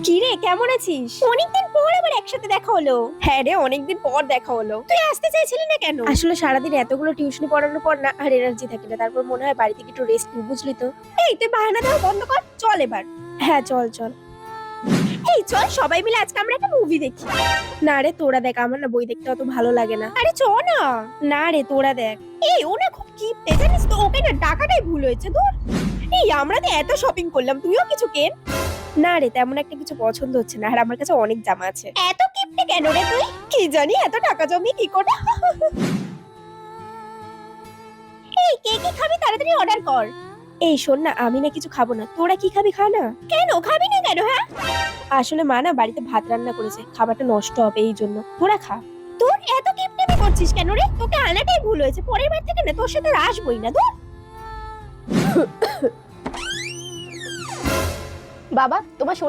কি রে, কেমন আছিস? অনেকদিন পর আবার একসাথে দেখা হলো। হ্যাঁ রে, অনেকদিন পর দেখা হলো। তুই আসতে চাইছিলি না কেন? আসলে সারাদিন এতগুলো টিউশনি পড়ানোর পর না আর এনার্জি থাকে না, তারপর মনে হয় বাড়ি থেকে একটু রেস্ট নিই, বুঝলি তো। এই তুই বাহানা দেওয়া বন্ধ কর, চল এবার। হ্যাঁ চল চল। এই চল সবাই মিলে আজকে আমরা একটা মুভি দেখি। না রে তোরা দেখ, আমার না বই দেখতে অত ভালো লাগে না। আরে চ না। না রে তোরা দেখ। এই ও না খুব কিপটে, জানিস তো, ওকে না ডাকাটাই ভুল হয়েছে। ধুর। এই আমরা তো এত শপিং করলাম, তুইও কিছু কেন। না রে, তেমন একটা কিছু পছন্দ হচ্ছে না, আর আমার কাছে অনেক জামা আছে। এত কিপটে কেন রে তুই? কি জানি এত টাকা জমিয়ে কি করে। এই কে কি খাবি তাড়াতাড়ি অর্ডার কর। এই শোন না, আমি না কিছু খাবো না, তোরা কি খাবি খা না। কেন খাবি না কেন? হ্যাঁ আসলে মা না বাড়িতে ভাত রান্না করেছে, খাবারটা নষ্ট হবে এই জন্য, তোরা খা। তোর এত কিপটেমি করছিস কেন রে? তোকে আনাটাই ভুল হয়েছে, পরের বার থেকে না তোর সাথে আর আসবোই না। ধুর। বাবা, তোমার